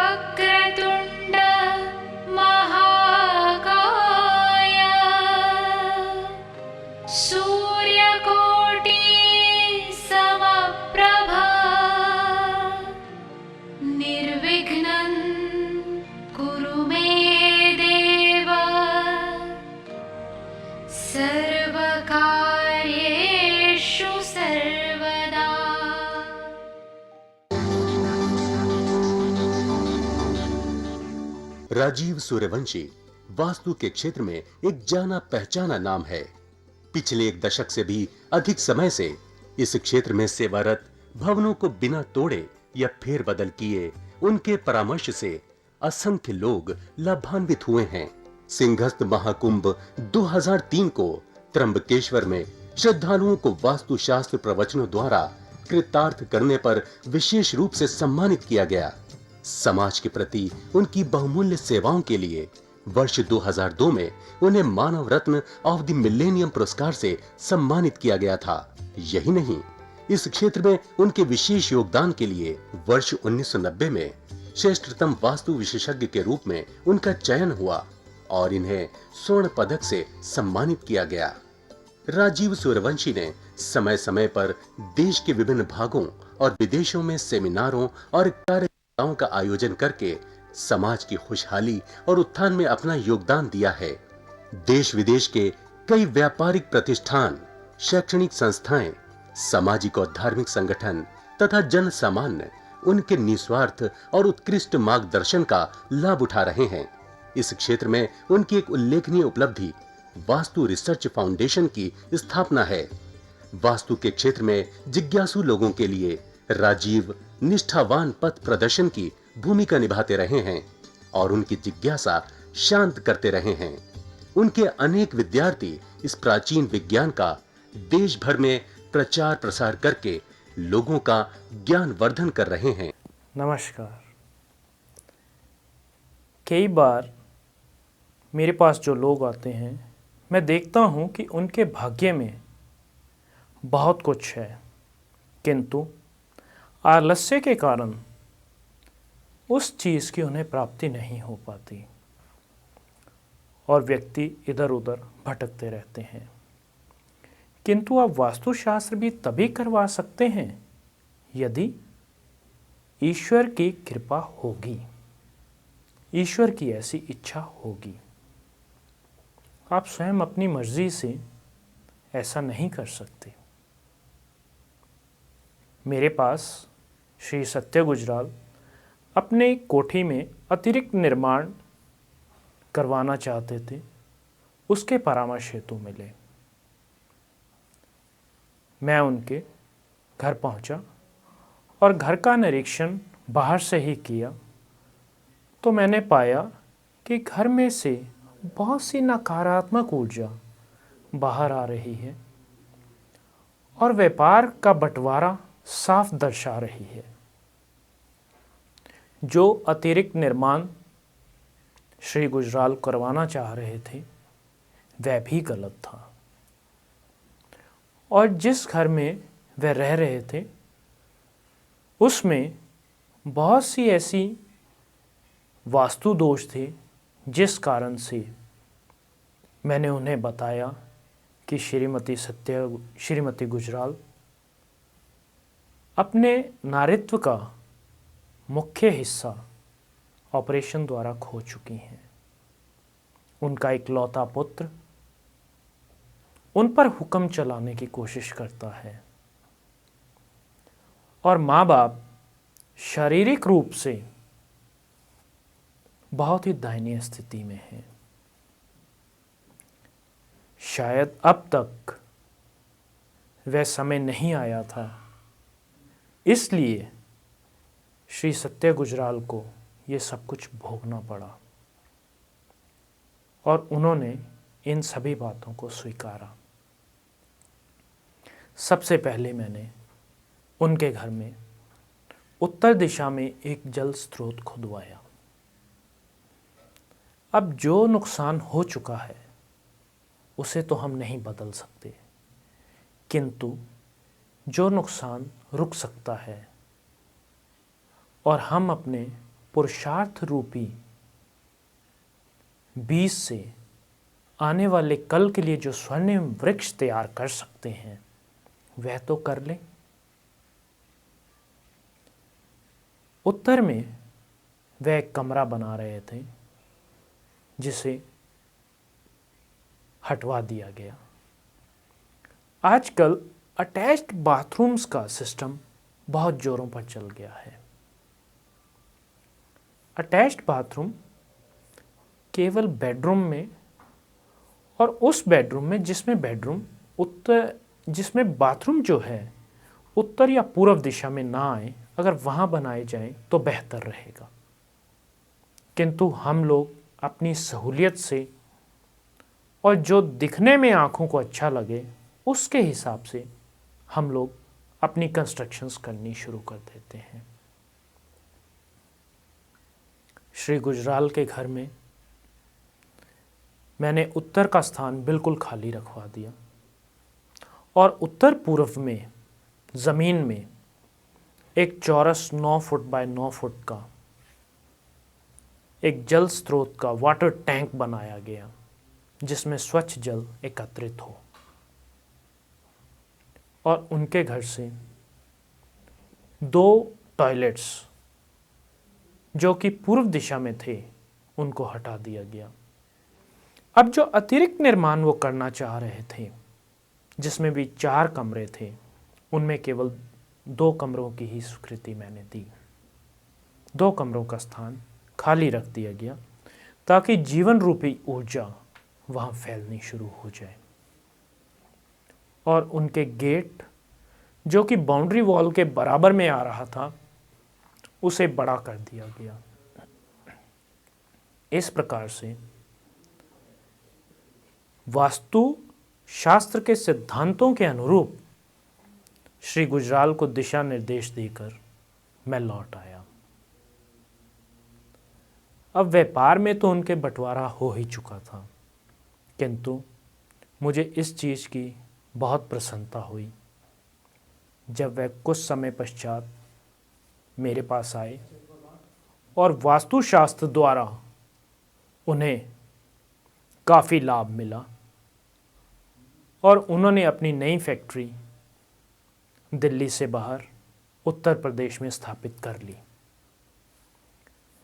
वक्रतुण्ड महाकाय सूर्यकोटि समप्रभा निर्विघ्नं कुरु मे देव सर्वकार्येषु सर्वदा। राजीव सूर्यवंशी वास्तु के क्षेत्र में एक जाना पहचाना नाम है। पिछले एक दशक से भी अधिक समय से इस क्षेत्र में सेवारत, भवनों को बिना तोड़े या फेरबदल किए उनके परामर्श से असंख्य लोग लाभान्वित हुए हैं। सिंहस्थ महाकुंभ 2003 को त्र्यंबकेश्वर में श्रद्धालुओं को वास्तुशास्त्र प्रवचनों द्वारा कृतार्थ करने पर विशेष रूप से सम्मानित किया गया। समाज के प्रति उनकी बहुमूल्य सेवाओं के लिए वर्ष 2002 में उन्हें मानव रत्न ऑफ द मिलेनियम पुरस्कार से सम्मानित किया गया था। यही नहीं, इस क्षेत्र में उनके विशेष योगदान के लिए वर्ष 1990 में श्रेष्ठतम वास्तु विशेषज्ञ के रूप में उनका चयन हुआ और इन्हें स्वर्ण पदक से सम्मानित किया गया। राजीव सूर्यवंशी ने समय समय पर देश के विभिन्न भागों और विदेशों में सेमिनारों और कार्यक्रमों का आयोजन करके समाज की खुशहाली और उत्थान में अपना योगदान दिया है। देश विदेश के कई व्यापारिक प्रतिष्ठान, शैक्षणिक संस्थाएं, सामाजिक और धार्मिक संगठन तथा जन सामान्य उनके निस्वार्थ और उत्कृष्ट मार्गदर्शन का लाभ उठा रहे हैं। इस क्षेत्र में उनकी एक उल्लेखनीय उपलब्धि वास्तु रिसर्च फाउंडेशन की स्थापना है। वास्तु के क्षेत्र में जिज्ञासु लोगों के लिए राजीव निष्ठावान पथ प्रदर्शन की भूमिका निभाते रहे हैं और उनकी जिज्ञासा शांत करते रहे हैं। उनके अनेक विद्यार्थी इस प्राचीन विज्ञान का देश भर में प्रचार प्रसार करके लोगों का ज्ञान वर्धन कर रहे हैं। नमस्कार। कई बार मेरे पास जो लोग आते हैं, मैं देखता हूं कि उनके भाग्य में बहुत कुछ है, किंतु आलस्य के कारण उस चीज़ की उन्हें प्राप्ति नहीं हो पाती और व्यक्ति इधर उधर भटकते रहते हैं। किंतु आप वास्तुशास्त्र भी तभी करवा सकते हैं यदि ईश्वर की कृपा होगी, ईश्वर की ऐसी इच्छा होगी। आप स्वयं अपनी मर्जी से ऐसा नहीं कर सकते। मेरे पास श्री सत्य गुजराल अपने कोठी में अतिरिक्त निर्माण करवाना चाहते थे, उसके परामर्श हेतु मिले। मैं उनके घर पहुंचा और घर का निरीक्षण बाहर से ही किया तो मैंने पाया कि घर में से बहुत सी नकारात्मक ऊर्जा बाहर आ रही है और व्यापार का बंटवारा साफ दर्शा रही है। जो अतिरिक्त निर्माण श्री गुजराल करवाना चाह रहे थे वह भी गलत था और जिस घर में वह रह रहे थे उसमें बहुत सी ऐसी वास्तु दोष थे जिस कारण से मैंने उन्हें बताया कि श्रीमती गुजराल अपने नारित्व का मुख्य हिस्सा ऑपरेशन द्वारा खो चुकी हैं। उनका इकलौता पुत्र उन पर हुक्म चलाने की कोशिश करता है और माँ बाप शारीरिक रूप से बहुत ही दयनीय स्थिति में हैं। शायद अब तक वह समय नहीं आया था, इसलिए श्री सत्य गुजराल को ये सब कुछ भोगना पड़ा और उन्होंने इन सभी बातों को स्वीकारा। सबसे पहले मैंने उनके घर में उत्तर दिशा में एक जल स्रोत खुदवाया। अब जो नुकसान हो चुका है उसे तो हम नहीं बदल सकते, किंतु जो नुकसान रुक सकता है और हम अपने पुरुषार्थ रूपी बीज से आने वाले कल के लिए जो स्वर्णिम वृक्ष तैयार कर सकते हैं वह तो कर लें। उत्तर में वह एक कमरा बना रहे थे जिसे हटवा दिया गया। आजकल अटैच्ड बाथरूम्स का सिस्टम बहुत जोरों पर चल गया है। अटैच्ड बाथरूम केवल बेडरूम में और उस बेडरूम में जिसमें बाथरूम जो है उत्तर या पूर्व दिशा में ना आए, अगर वहाँ बनाए जाएं तो बेहतर रहेगा। किंतु हम लोग अपनी सहूलियत से और जो दिखने में आँखों को अच्छा लगे उसके हिसाब से हम लोग अपनी कंस्ट्रक्शंस करनी शुरू कर देते हैं। श्री गुजराल के घर में मैंने उत्तर का स्थान बिल्कुल खाली रखवा दिया और उत्तर पूर्व में ज़मीन में एक चौरस 9 फुट बाय 9 फुट का एक जल स्रोत का वाटर टैंक बनाया गया जिसमें स्वच्छ जल एकत्रित हो, और उनके घर से 2 टॉयलेट्स जो कि पूर्व दिशा में थे उनको हटा दिया गया। अब जो अतिरिक्त निर्माण वो करना चाह रहे थे जिसमें भी 4 कमरे थे, उनमें केवल 2 कमरों की ही स्वीकृति मैंने दी। 2 कमरों का स्थान खाली रख दिया गया ताकि जीवन रूपी ऊर्जा वहाँ फैलनी शुरू हो जाए। और उनके गेट जो कि बाउंड्री वॉल के बराबर में आ रहा था उसे बड़ा कर दिया गया। इस प्रकार से वास्तु शास्त्र के सिद्धांतों के अनुरूप श्री गुजराल को दिशा निर्देश देकर मैं लौट आया। अब व्यापार में तो उनके बंटवारा हो ही चुका था, किंतु मुझे इस चीज़ की बहुत प्रसन्नता हुई जब वह कुछ समय पश्चात मेरे पास आए और वास्तुशास्त्र द्वारा उन्हें काफ़ी लाभ मिला और उन्होंने अपनी नई फैक्ट्री दिल्ली से बाहर उत्तर प्रदेश में स्थापित कर ली,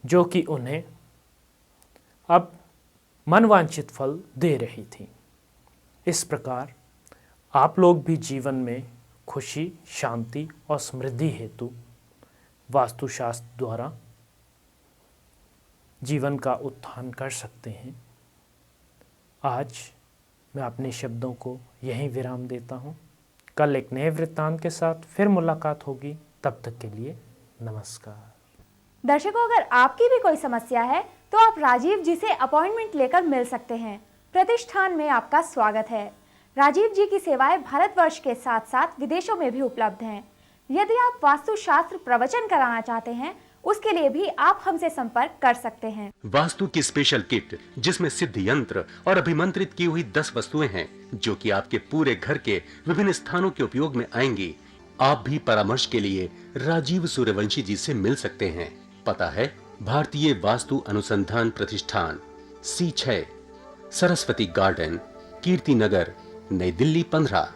जो कि उन्हें अब मनवांछित फल दे रही थी। इस प्रकार आप लोग भी जीवन में खुशी, शांति और समृद्धि हेतु वास्तुशास्त्र द्वारा जीवन का उत्थान कर सकते हैं। आज मैं अपने शब्दों को यहीं विराम देता हूँ। कल एक नए वृत्तांत के साथ फिर मुलाकात होगी। तब तक के लिए नमस्कार। दर्शकों, अगर आपकी भी कोई समस्या है तो आप राजीव जी से अपॉइंटमेंट लेकर मिल सकते हैं। प्रतिष्ठान में आपका स्वागत है। राजीव जी की सेवाएं भारतवर्ष के साथ साथ विदेशों में भी उपलब्ध हैं। यदि आप वास्तुशास्त्र प्रवचन कराना चाहते हैं उसके लिए भी आप हमसे संपर्क कर सकते हैं। वास्तु की स्पेशल किट जिसमें सिद्ध यंत्र और अभिमंत्रित की हुई 10 वस्तुएं हैं जो कि आपके पूरे घर के विभिन्न स्थानों के उपयोग में आएंगी। आप भी परामर्श के लिए राजीव सूर्यवंशी जी से मिल सकते हैं। पता है भारतीय वास्तु अनुसंधान प्रतिष्ठान, C6, सरस्वती गार्डन, कीर्ति नगर, नई दिल्ली 15।